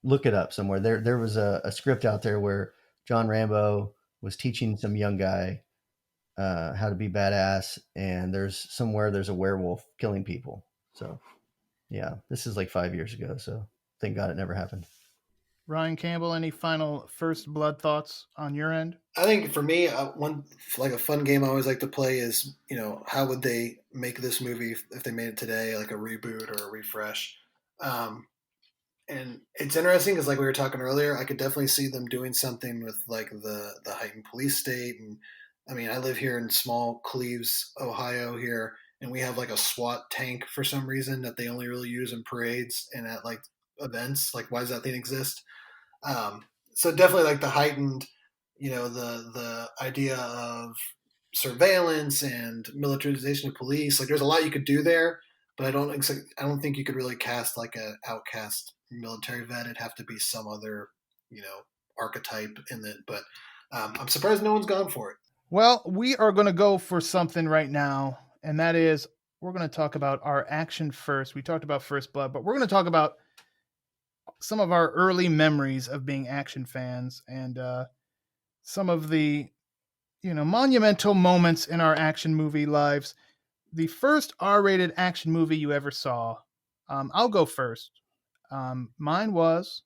[SPEAKER 2] Look it up somewhere. There was a script out there where John Rambo was teaching some young guy how to be badass, and there's a werewolf killing people. So yeah, this is like 5 years ago. So thank God it never happened.
[SPEAKER 1] Ryan Campbell, any final First Blood thoughts on your end?
[SPEAKER 3] I think for me, one like a fun game I always like to play is how would they make this movie if they made it today, like a reboot or a refresh. And it's interesting because, like we were talking earlier, I could definitely see them doing something with like the heightened police state. And I mean, I live here in small Cleves, Ohio here, and we have like a SWAT tank for some reason that they only really use in parades and at like events. Like, why does that thing exist? So definitely like the heightened, the idea of surveillance and militarization of police. Like, there's a lot you could do there, but I don't think you could really cast like a outcast military vet. It'd have to be some other, archetype in it. But I'm surprised no one's gone for it.
[SPEAKER 1] Well, we are going to go for something right now, and that is we're going to talk about our action first. We talked about First Blood, but we're going to talk about some of our early memories of being action fans and some of the monumental moments in our action movie lives. The first R-rated action movie you ever saw. I'll go first. Mine was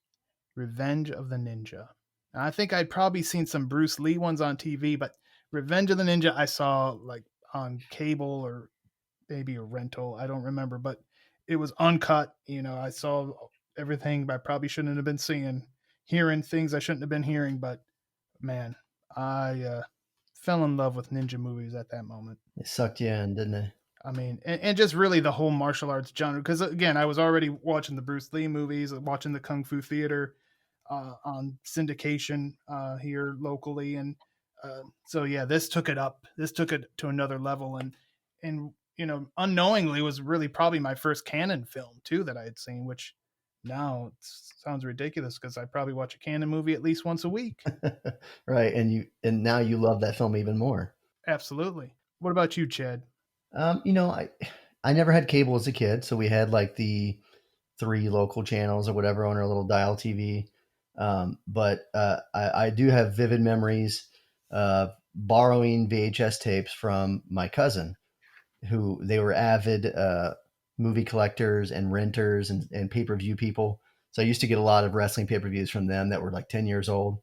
[SPEAKER 1] Revenge of the Ninja. And I think I'd probably seen some Bruce Lee ones on TV, but Revenge of the Ninja I saw like on cable or maybe a rental. I don't remember, but it was uncut. I saw everything I probably shouldn't have been seeing, hearing things I shouldn't have been hearing. But man, I fell in love with ninja movies at that moment.
[SPEAKER 2] They sucked you in, didn't they?
[SPEAKER 1] I mean, and just really the whole martial arts genre. Because again, I was already watching the Bruce Lee movies, watching the Kung Fu Theater on syndication here locally, and so yeah, this took it up. This took it to another level, and unknowingly was really probably my first canon film too that I had seen, which now it sounds ridiculous because I probably watch a canon movie at least once a week.
[SPEAKER 2] Right, and now you love that film even more.
[SPEAKER 1] Absolutely. What about you, Chad?
[SPEAKER 2] I never had cable as a kid, so we had like the 3 local channels or whatever on our little dial TV. But I do have vivid memories of borrowing VHS tapes from my cousin, who they were avid movie collectors and renters and pay-per-view people. So I used to get a lot of wrestling pay-per-views from them that were like 10 years old.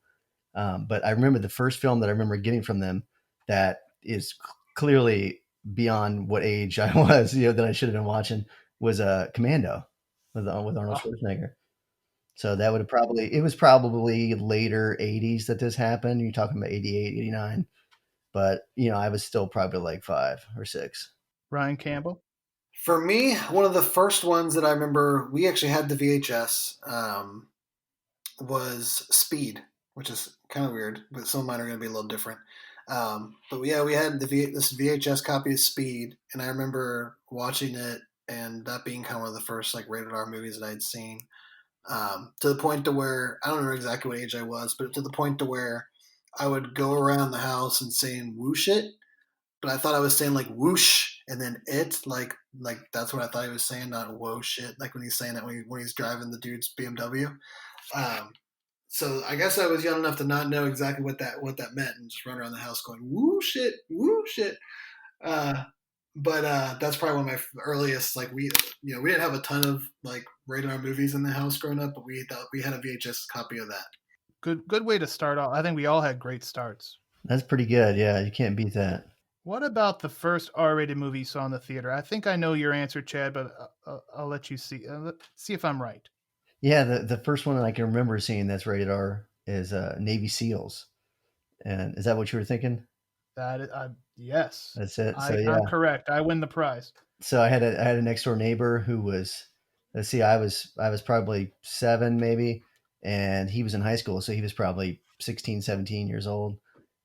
[SPEAKER 2] But I remember the first film that I remember getting from them that is clearly beyond what age I was, that I should have been watching, was Commando with Arnold Schwarzenegger. So that it was probably later 80s that this happened. You're talking about 88, 89. But, I was still probably like 5 or 6.
[SPEAKER 1] Ryan Campbell?
[SPEAKER 3] For me, one of the first ones that I remember we actually had the VHS was Speed, which is kind of weird, but some of mine are going to be a little different. But yeah, we had this VHS copy of Speed, and I remember watching it, and that being kind of one of the first like rated R movies that I'd seen. To the point to where I don't know exactly what age I was, but to the point to where I would go around the house and saying "whoosh it," but I thought I was saying like "whoosh" and then "it," like that's what I thought he was saying, not "whoa shit," like when he's saying that when he's driving the dude's BMW. So I guess I was young enough to not know exactly what that meant and just run around the house going "woo shit, woo shit." But that's probably one of my earliest, like we didn't have a ton of like rated R movies in the house growing up, but we had a VHS copy of that.
[SPEAKER 1] Good way to start off. I think we all had great starts.
[SPEAKER 2] That's pretty good. Yeah, you can't beat that.
[SPEAKER 1] What about the first R-rated movie you saw in the theater? I think I know your answer, Chad, but I'll let you see. See if I'm right.
[SPEAKER 2] Yeah, the first one that I can remember seeing that's rated R is Navy SEALs. And is that what you were thinking?
[SPEAKER 1] Yes.
[SPEAKER 2] That's it. So yeah,
[SPEAKER 1] I'm correct. I win the prize.
[SPEAKER 2] So I had a next door neighbor who was, let's see, I was probably 7 maybe, and he was in high school, so he was probably 16, 17 years old.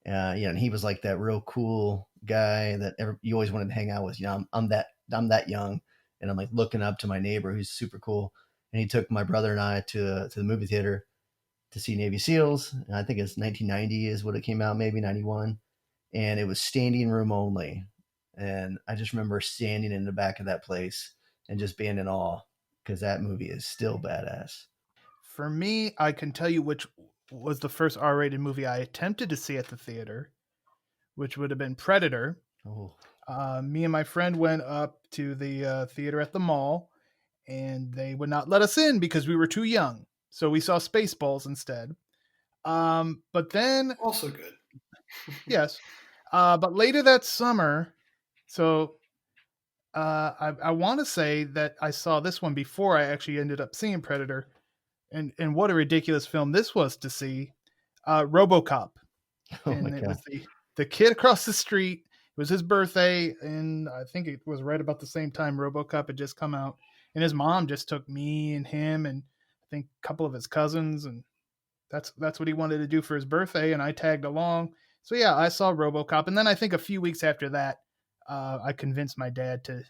[SPEAKER 2] And he was like that real cool guy that you always wanted to hang out with. I'm that young, and I'm like looking up to my neighbor who's super cool. And he took my brother and I to the movie theater to see Navy SEALs. And I think it's 1990 is what it came out, maybe 91. And it was standing room only. And I just remember standing in the back of that place and just being in awe because that movie is still badass.
[SPEAKER 1] For me, I can tell you which was the first R-rated movie I attempted to see at the theater, which would have been Predator.
[SPEAKER 2] Oh.
[SPEAKER 1] Me and my friend went up to the theater at the mall, and they would not let us in because we were too young. So we saw Spaceballs instead. But then
[SPEAKER 3] also good.
[SPEAKER 1] Yes. But later that summer, so I want to say that I saw this one before I actually ended up seeing Predator, and what a ridiculous film this was to see. RoboCop, and it was the kid across the street. It was his birthday, and I think it was right about the same time RoboCop had just come out, and his mom just took me and him and I think a couple of his cousins, and that's what he wanted to do for his birthday, and I tagged along. So yeah, I saw RoboCop, and then I think a few weeks after that, I convinced my dad to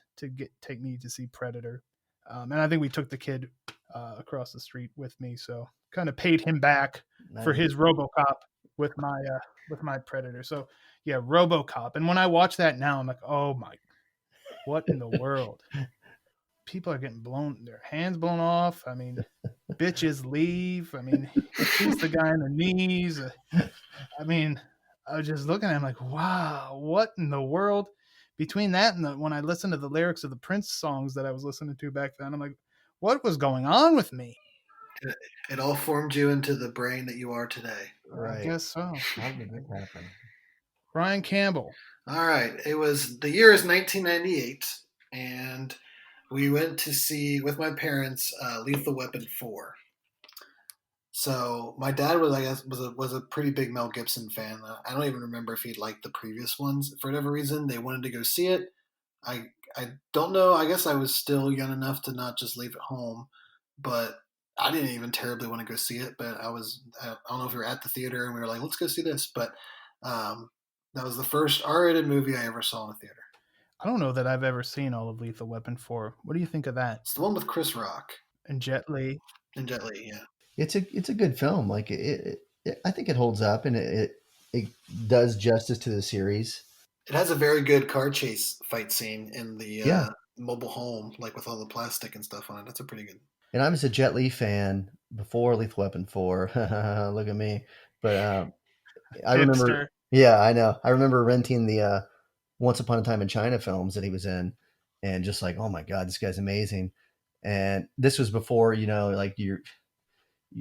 [SPEAKER 1] take me to see Predator, and I think we took the kid across the street with me, so kind of paid him back for his RoboCop with my Predator. So yeah, RoboCop, and when I watch that now, I'm like, oh my, what in the world? People are getting their hands blown off. I mean, bitches leave. I mean, he shoots the guy in the knees. I mean, I was just looking at him like, wow, what in the world? Between that and when I listened to the lyrics of the Prince songs that I was listening to back then, I'm like, what was going on with me?
[SPEAKER 3] It all formed you into the brain that you are today.
[SPEAKER 1] Right. I guess so.
[SPEAKER 2] How did this happen?
[SPEAKER 1] Ryan Campbell.
[SPEAKER 3] All right. The year is 1998, and we went to see, with my parents, Lethal Weapon 4. So my dad was, I guess, was a pretty big Mel Gibson fan. I don't even remember if he liked the previous ones. For whatever reason, they wanted to go see it. I don't know. I guess I was still young enough to not just leave at home, but I didn't even terribly want to go see it. But I don't know if we were at the theater and we were like, let's go see this. But that was the first R-rated movie I ever saw in a theater.
[SPEAKER 1] I don't know that I've ever seen all of Lethal Weapon 4. What do you think of that?
[SPEAKER 3] It's the one with Chris Rock
[SPEAKER 1] And Jet Li.
[SPEAKER 3] and Jet Li. Yeah.
[SPEAKER 2] It's a good film. Like I think it holds up, and it does justice to the series.
[SPEAKER 3] It has a very good car chase fight scene in the
[SPEAKER 2] Yeah.
[SPEAKER 3] mobile home, like with all the plastic and stuff on it. That's a pretty good.
[SPEAKER 2] And I was a Jet Li fan before Lethal Weapon 4. Look at me. But I remember.
[SPEAKER 1] Hipster.
[SPEAKER 2] Yeah, I know. I remember renting the Once Upon a Time in China films that he was in, and just like, oh my god, this guy's amazing. And this was before, like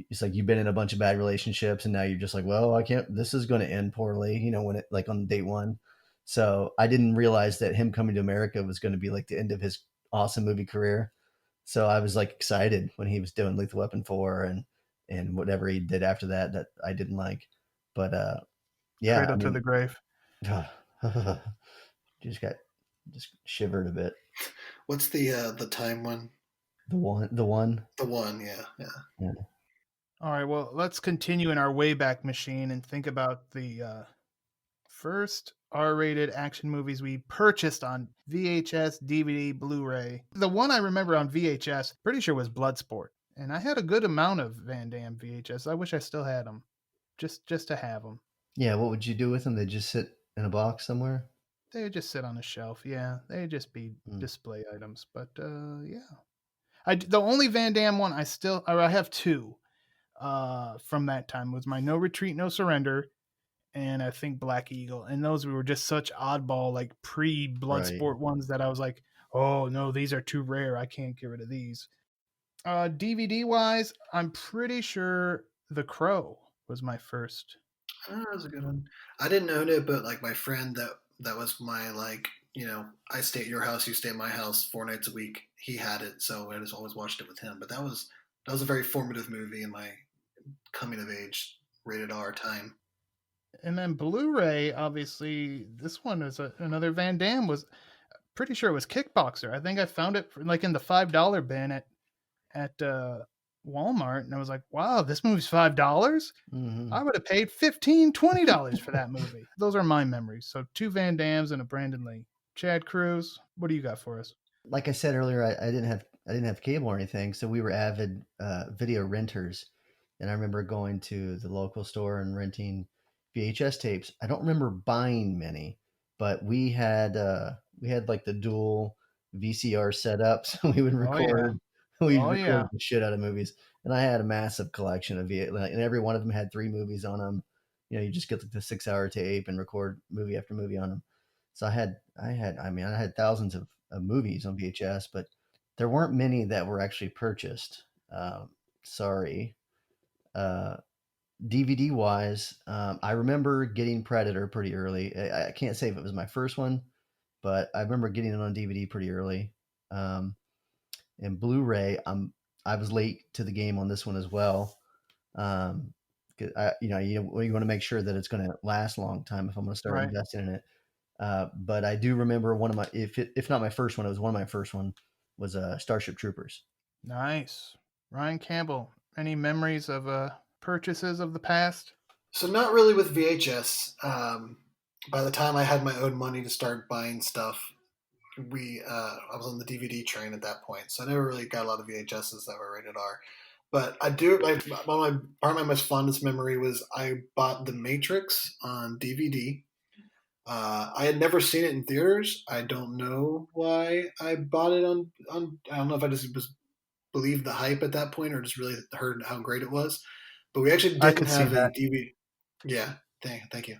[SPEAKER 2] it's like you've been in a bunch of bad relationships, and now you're just like, well, I can't. This is going to end poorly, when it like on date one. So I didn't realize that him coming to America was going to be like the end of his awesome movie career. So I was like excited when he was doing Lethal Weapon 4 and whatever he did after that I didn't like. But yeah,
[SPEAKER 1] Cradle to the grave.
[SPEAKER 2] just shivered a bit.
[SPEAKER 3] What's the time one?
[SPEAKER 2] The one.
[SPEAKER 3] The one, yeah.
[SPEAKER 1] All right, well, let's continue in our Wayback Machine and think about the first R-rated action movies we purchased on VHS, DVD, Blu-ray. The one I remember on VHS, pretty sure was Bloodsport. And I had a good amount of Van Damme VHS. I wish I still had them, just to have them.
[SPEAKER 2] Yeah, what would you do with them? They just sit in a box somewhere?
[SPEAKER 1] They would just sit on a shelf, yeah. They'd just be display items, but yeah. The only Van Damme one I have two from that time was my No Retreat, No Surrender, and I think Black Eagle. And those were just such oddball, like pre-Bloodsport ones that I was like, oh no, these are too rare. I can't get rid of these. DVD wise, I'm pretty sure The Crow was my first.
[SPEAKER 3] Oh, that was a good one. I didn't own it, but like my friend that was my like, I stay at your house, you stay at my house 4 nights a week. He had it, so I just always watched it with him. But that was a very formative movie in my coming of age rated R time.
[SPEAKER 1] And then Blu-ray, obviously, this one is another Van Damme. Was pretty sure it was Kickboxer. I think I found it like in the $5 bin at Walmart, and I was like, wow, this movie's $5.
[SPEAKER 2] Mm-hmm.
[SPEAKER 1] I would have paid $15-$20 for that movie. Those are my memories. So 2 Van Dammes and a Brandon Lee. Chad Cruz, what do you got for us?
[SPEAKER 2] Like I said earlier, I didn't have cable or anything, so we were avid video renters. And I remember going to the local store and renting VHS tapes. I don't remember buying many, but we had like the dual VCR setup, so we would record. We'd record the shit out of movies, and I had a massive collection of VHS, and every one of them had 3 movies on them. You just get like the 6-hour tape and record movie after movie on them. So I had thousands of movies on VHS, but there weren't many that were actually purchased. Sorry. DVD wise, I remember getting Predator pretty early. I can't say if it was my first one, but I remember getting it on DVD pretty early. And Blu-ray, I was late to the game on this one as well. You want to make sure that it's going to last a long time if I'm going to start investing in it. But I do remember one of my, if not my first one, it was one of my first one was Starship Troopers.
[SPEAKER 1] Nice. Ryan Campbell, any memories of purchases of the past?
[SPEAKER 3] So not really with VHS. By the time I had my own money to start buying stuff, I was on the DVD train at that point, so I never really got a lot of VHSs that were rated R. But I do like part of my most fondest memory was I bought The Matrix on DVD. I had never seen it in theaters. I don't know why I bought it on. I don't know if I just believed the hype at that point or just really heard how great it was. But we actually didn't have a DVD. Yeah, thank you.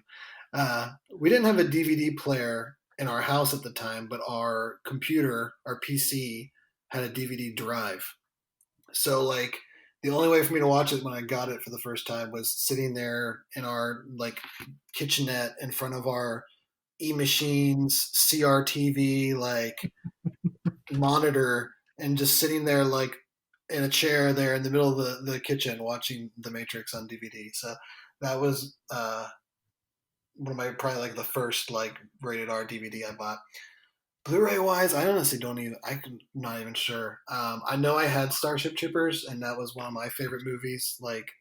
[SPEAKER 3] We didn't have a DVD player in our house at the time, but our computer, our PC, had a DVD drive. So like the only way for me to watch it when I got it for the first time was sitting there in our like kitchenette in front of our E-machines, CRTV, like monitor, and just sitting there like in a chair there in the middle of the kitchen watching The Matrix on DVD. So that was one of my probably like the first like rated R DVD I bought. Blu-ray wise, I honestly don't even. I'm not even sure. I know I had Starship Troopers, and that was one of my favorite movies. Like,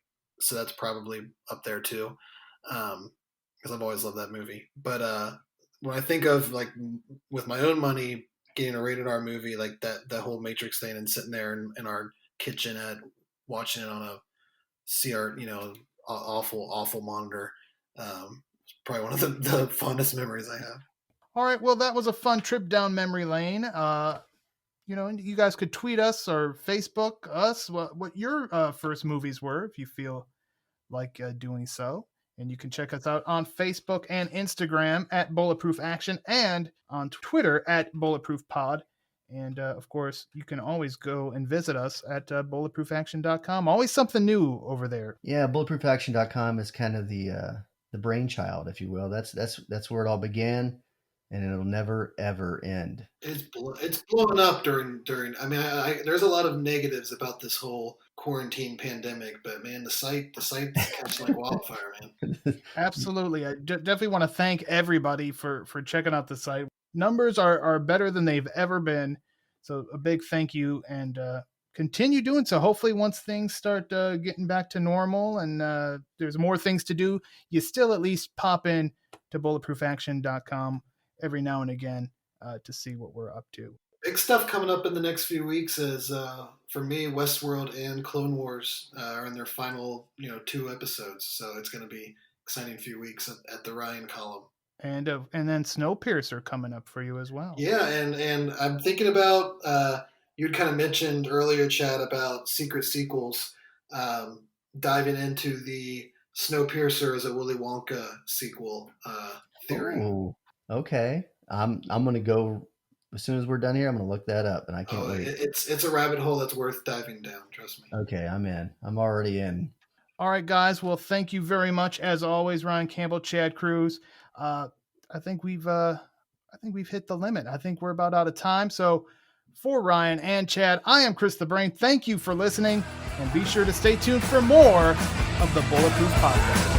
[SPEAKER 3] so that's probably up there too, because I've always loved that movie. But when I think of like with my own money getting a rated R movie, like that whole Matrix thing, and sitting there in our kitchen at watching it on a CR, awful monitor, probably one of the fondest memories I have.
[SPEAKER 1] All right, well, that was a fun trip down memory lane. You guys could tweet us or Facebook us what your first movies were, if you feel like doing so. And you can check us out on Facebook and Instagram at Bulletproof Action, and on Twitter at Bulletproof Pod. And of course, you can always go and visit us at bulletproofaction.com. Always something new over there.
[SPEAKER 2] Yeah, bulletproofaction.com is kind of the brainchild, if you will. That's where it all began, and it'll never ever end.
[SPEAKER 3] It's blowing up during. I mean, there's a lot of negatives about this whole quarantine pandemic, but man, the site's catching like wildfire, man.
[SPEAKER 1] Absolutely, I definitely want to thank everybody for checking out the site. Numbers are better than they've ever been, so a big thank you, and continue doing so. Hopefully, once things start getting back to normal and there's more things to do, you still at least pop in to bulletproofaction.com every now and again to see what we're up to.
[SPEAKER 3] Big stuff coming up in the next few weeks is, for me, Westworld and Clone Wars are in their final 2 episodes, so it's going to be exciting few weeks at the Ryan column.
[SPEAKER 1] And then Snowpiercer coming up for you as well.
[SPEAKER 3] Yeah, and I'm thinking about, you'd kind of mentioned earlier, Chad, about secret sequels, diving into the Snowpiercer as a Willy Wonka sequel theory.
[SPEAKER 2] Oh, okay. I'm going to go, as soon as we're done here, I'm going to look that up, and I can't wait.
[SPEAKER 3] It's a rabbit hole that's worth diving down, trust me.
[SPEAKER 2] Okay, I'm in. I'm already in.
[SPEAKER 1] All right, guys. Well, thank you very much, as always, Ryan Campbell, Chad Cruz. I think we've hit the limit. I think we're about out of time. So for Ryan and Chad, I am Chris the Brain. Thank you for listening, and be sure to stay tuned for more of the Bulletproof Podcast.